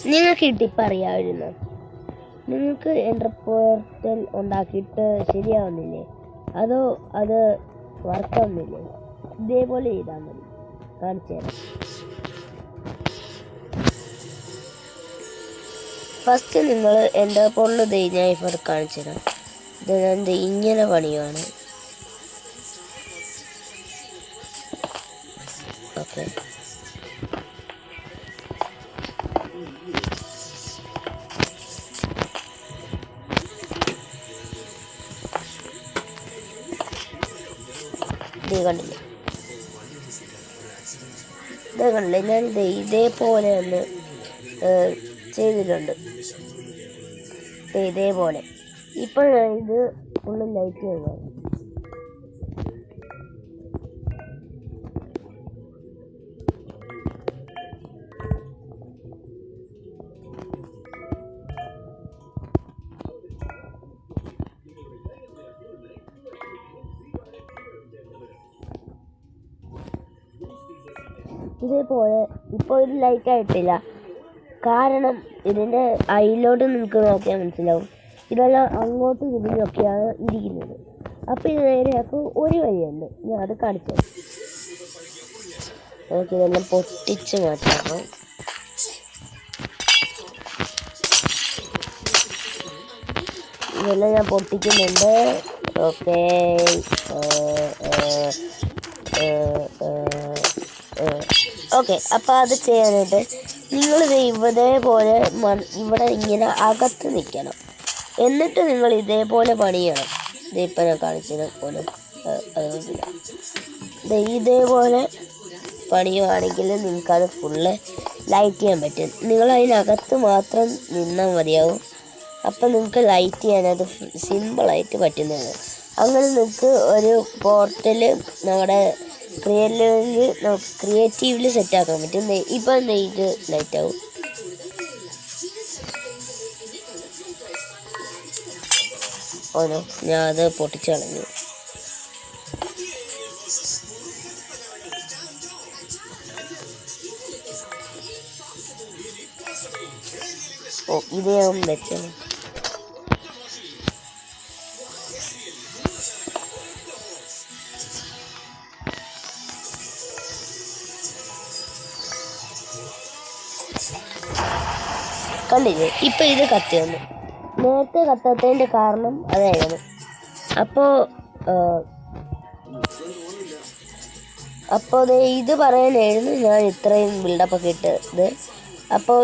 നിങ്ങൾക്ക് ഈ ടിപ്പ് അറിയാമായിരുന്നു? നിങ്ങൾക്ക് എൻ്റർ പോർട്ടൽ ഉണ്ടാക്കിയിട്ട് ശരിയാവുന്നില്ലേ? അതോ അത് വർക്കാവുന്നില്ലേ? ഇതേപോലെ ചെയ്താൽ മതി. കാണിച്ചു തരാം. ഫസ്റ്റ് നിങ്ങൾ എൻ്റർ പോർട്ടൽ ഞാൻ ഇപ്പോൾ കാണിച്ചു തരാം. ഇത് ഞാൻ ഇങ്ങനെ പണിയുവാണ്. ഓക്കെ, കണ്ടില്ലേ ഞാനിത് ഇതേപോലെ ഒന്ന് ചെയ്തിട്ടുണ്ട്. ഇതേപോലെ ഇപ്പോൾ ഞാൻ ഇത് ഫുള്ള് ലൈറ്റ് ചെയ്യുക. ഇതേപോലെ ഇപ്പോൾ ഇത് ലൈറ്റ് ആയിട്ടില്ല, കാരണം ഇതിൻ്റെ അയിലോട്ട് നിങ്ങൾക്ക് നോക്കിയാൽ മനസ്സിലാവും ഇതെല്ലാം അങ്ങോട്ടും ഇതിലൊക്കെയാണ് ഇരിക്കുന്നത്. അപ്പോൾ ഇത് നേരെ അപ്പോൾ ഒരു വഴിയുണ്ട്, ഞാൻ അത് കാണിച്ചു തരാം. നമുക്ക് ഇതെല്ലാം പൊട്ടിച്ച് മാറ്റാം. ഇതെല്ലാം ഞാൻ പൊട്ടിക്കുന്നുണ്ട്. Okay, okay. അപ്പോൾ അത് ചെയ്യാനായിട്ട് നിങ്ങളിത് ഇതേപോലെ ഇവിടെ ഇങ്ങനെ അകത്ത് നിൽക്കണം. എന്നിട്ട് നിങ്ങൾ ഇതേപോലെ പണിയണം. ഇതിപ്പോൾ ഞാൻ കാണിച്ചത് പോലും ഇതേപോലെ പണിയുവാണെങ്കിൽ നിങ്ങൾക്കത് ഫുള്ള് ലൈറ്റ് ചെയ്യാൻ പറ്റും. നിങ്ങൾ അതിനകത്ത് മാത്രം നിന്നാൽ മതിയാവും. അപ്പം നിങ്ങൾക്ക് ലൈറ്റ് ചെയ്യാനത് സിമ്പിളായിട്ട് പറ്റുന്നതാണ്. അങ്ങനെ നിങ്ങൾക്ക് ഒരു പോർട്ടൽ നമ്മുടെ ക്രിയേറ്റീവിൽ സെറ്റാക്കാൻ പറ്റും. ഇപ്പം ഇത് ലൈറ്റ് ആവും. ഓനോ ഞാൻ അത് പൊട്ടിച്ച് കളഞ്ഞു. ഓ, ഇത് ഞാൻ വെച്ചാണ്. കണ്ടില്ലേ, ഇപ്പം ഇത് കത്തി വന്നു. നേരത്തെ കത്താത്തതിൻ്റെ കാരണം അതായിരുന്നു. അപ്പോൾ ഇത് പറയാനായിരുന്നു ഞാൻ ഇത്രയും ബിൽഡപ്പൊക്കെ ഇട്ടത്. അപ്പോൾ